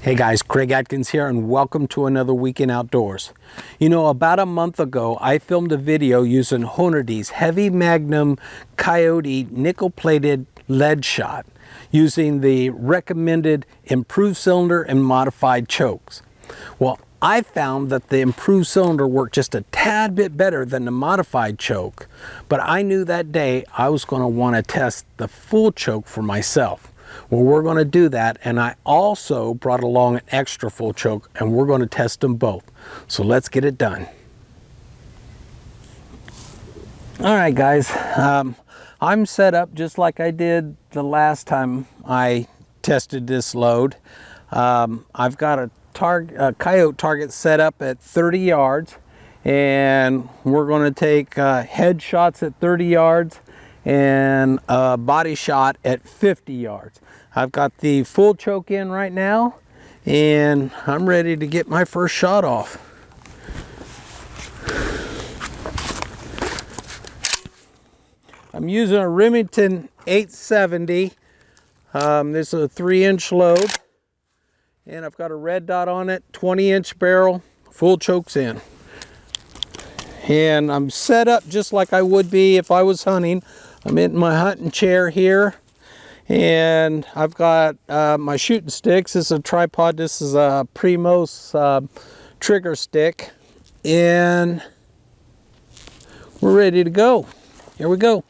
Hey guys, Craig Atkins here and welcome to another Weekend Outdoors. You know, about a month ago, I filmed a video using Hornady's heavy Magnum Coyote nickel-plated lead shot using the recommended improved cylinder and modified chokes. Well, I found that the improved cylinder worked just a tad bit better than the modified choke, but I knew that day I was going to want to test the full choke for myself. Well, we're going to do that, and I also brought along an extra full choke, and we're going to test them both. So let's get it done. All right, guys, I'm set up just like I did the last time I tested this load. I've got a coyote target set up at 30 yards, and we're going to take head shots at 30 yards and a body shot at 50 yards. I've got the full choke in right now, and I'm ready to get my first shot off. I'm using a Remington 870. This is a 3-inch load, and I've got a red dot on it, 20-inch barrel, full chokes in. And I'm set up just like I would be if I was hunting. I'm in my hunting chair here, and I've got my shooting sticks. This is a tripod. This is a Primos trigger stick, and we're ready to go. Here we go.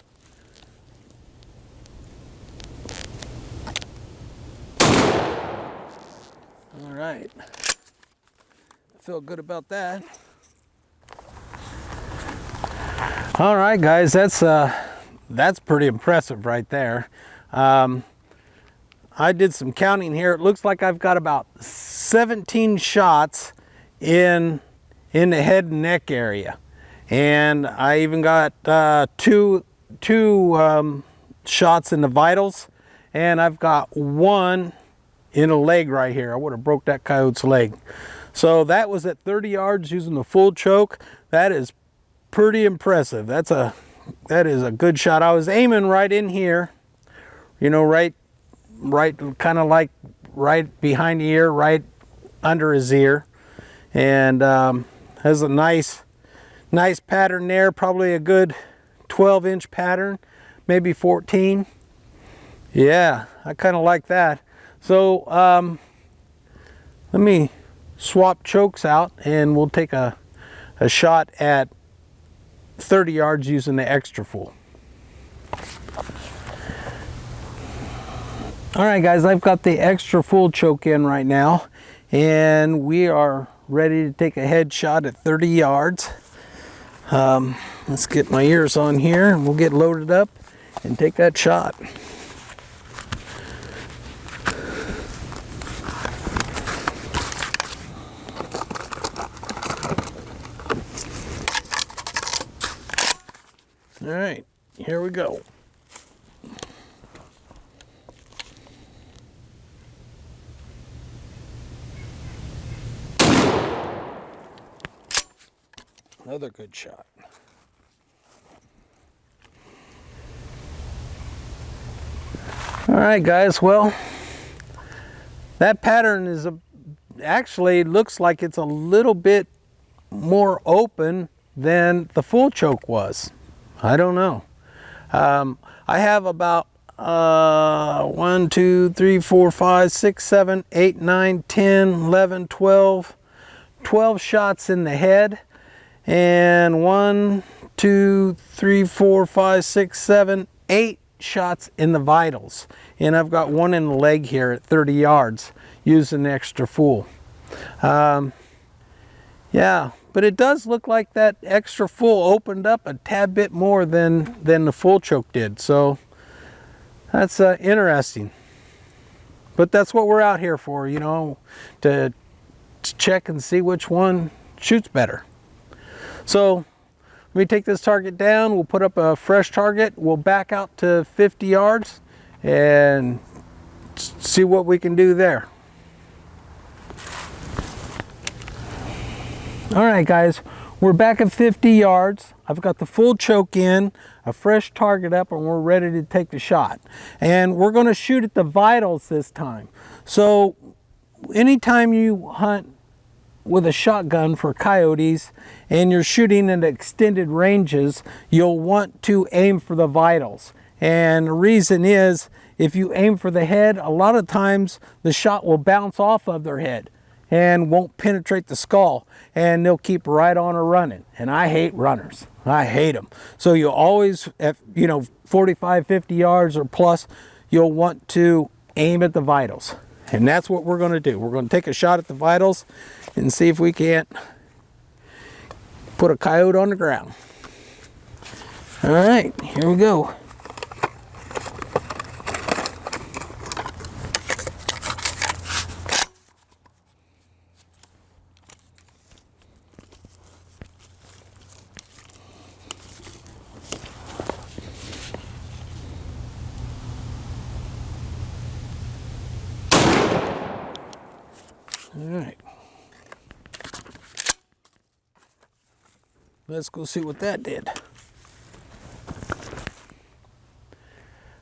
All right, I feel good about that. All right, guys, that's pretty impressive right there. I did some counting here. It looks like I've got about 17 shots in the head and neck area, and I even got two shots in the vitals, and I've got one in a leg right here. I would have broke that coyote's leg. So that was at 30 yards using the full choke. That is pretty impressive. That is a good shot. I was aiming right in here, you know, right kind of like right behind the ear, right under his ear, and has a nice pattern there, probably a good 12-inch pattern, maybe 14. Yeah, I kind of like that. So let me swap chokes out, and we'll take a shot at 30 yards using the extra full. All right, guys, I've got the extra full choke in right now, and we are ready to take a head shot at 30 yards. Let's get my ears on here, and we'll get loaded up and take that shot. All right, here we go. Another good shot. All right, guys, well, that pattern is actually looks like it's a little bit more open than the full choke was. I don't know. I have about 1, 2, 3, 4, 5, 6, 7, 8, 9, 10, 11, 12 shots in the head, and 1, 2, 3, 4, 5, 6, 7, 8 shots in the vitals, and I've got one in the leg here at 30 yards using extra full. Yeah, but it does look like that extra full opened up a tad bit more than the full choke did, so that's interesting. But that's what we're out here for, you know, to check and see which one shoots better. So let me take this target down. We'll put up a fresh target. We'll back out to 50 yards and see what we can do there. All right, guys, we're back at 50 yards. I've got the full choke in, a fresh target up, and we're ready to take the shot. And we're going to shoot at the vitals this time. So anytime you hunt with a shotgun for coyotes and you're shooting at extended ranges, you'll want to aim for the vitals. And the reason is, if you aim for the head, a lot of times the shot will bounce off of their head and won't penetrate the skull, and they'll keep right on running. And I hate runners. I hate them. So you'll always, at 45, 50 yards or plus, you'll want to aim at the vitals. And that's what we're going to do. We're going to take a shot at the vitals and see if we can't put a coyote on the ground. All right, here we go. All right. Let's go see what that did.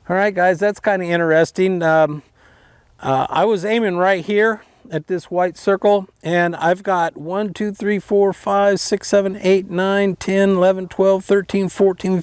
All right, guys, that's kind of interesting. I was aiming right here at this white circle, and I've got 1, 2, 3, 4, 5, 6, 7, 8, 9, 10, 11, 12, 13, 14,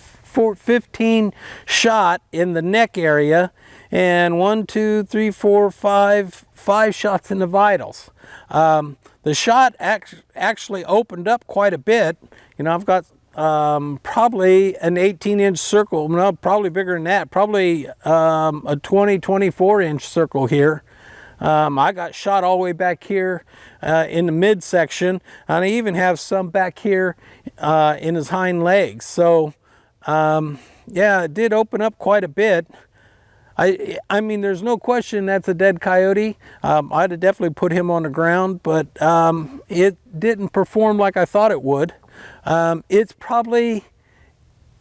15 shot in the neck area, and 1, 2, 3, 4, 5 shots in the vitals. The shot actually opened up quite a bit. I've got probably an 18-inch circle, no, probably bigger than that, probably a 20, 24-inch circle here. I got shot all the way back here in the midsection, and I even have some back here in his hind legs. So, yeah, it did open up quite a bit. I mean, there's no question that's a dead coyote. I'd have definitely put him on the ground, but it didn't perform like I thought it would. It's probably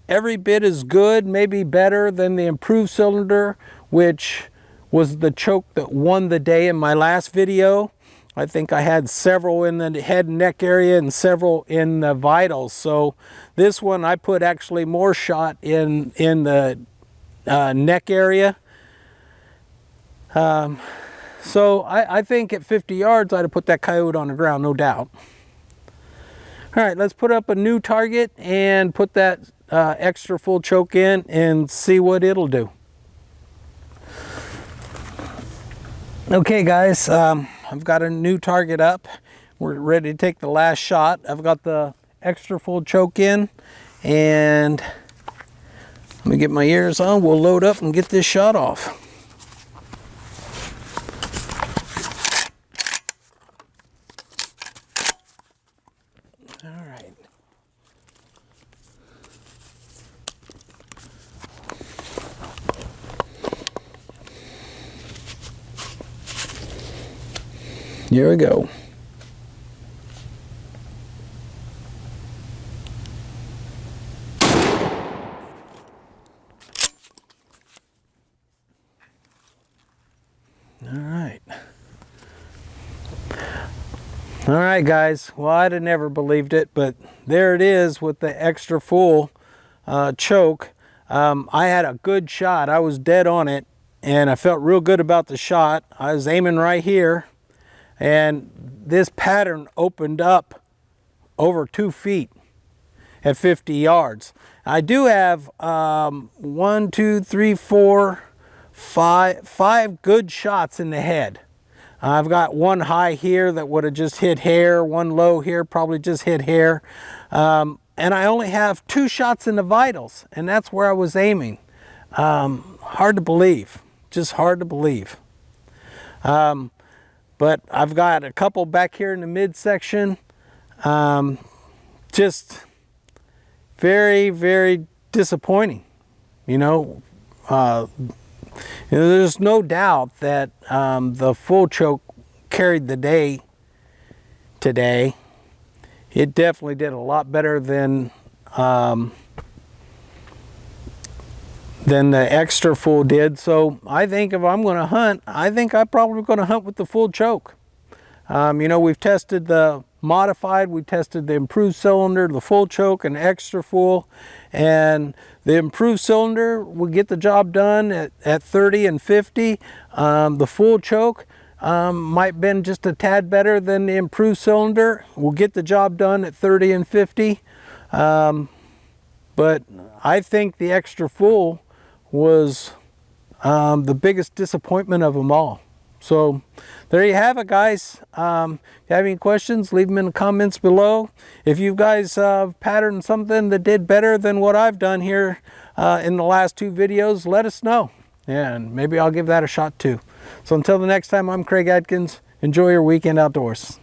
every bit as good, maybe better than the improved cylinder, which was the choke that won the day in my last video. I think I had several in the head and neck area and several in the vitals. So this one I put actually more shot in the neck area. So I think at 50 yards I'd have put that coyote on the ground, no doubt. All right, let's put up a new target and put that extra full choke in and see what it'll do. Okay, guys, I've got a new target up. We're ready to take the last shot. I've got the extra full choke in, and let me get my ears on. We'll load up and get this shot off. All right. Here we go. All right, guys. Well, I'd have never believed it, but there it is with the extra full choke. I had a good shot. I was dead on it, and I felt real good about the shot. I was aiming right here, and this pattern opened up over 2 feet at 50 yards. I do have 1, 2, 3, 4, 5 good shots in the head. I've got one high here that would have just hit hair, one low here probably just hit hair. And I only have 2 shots in the vitals, and that's where I was aiming. Hard to believe, just hard to believe. But I've got a couple back here in the midsection. Just very, very disappointing. There's no doubt that the full choke carried the day today. It definitely did a lot better than the extra full did. So I think if I'm going to hunt, I think I'm probably going to hunt with the full choke. We've tested the modified, we tested the improved cylinder, the full choke, and extra full, and the improved cylinder will get the job done at 30 and 50. The full choke might have been just a tad better than the improved cylinder. Will get the job done at 30 and 50. But I think the extra full was the biggest disappointment of them all. So there you have it, guys. If you have any questions, leave them in the comments below. If you guys patterned something that did better than what I've done here in the last 2 videos, let us know. And maybe I'll give that a shot too. So until the next time, I'm Craig Atkins. Enjoy your weekend outdoors.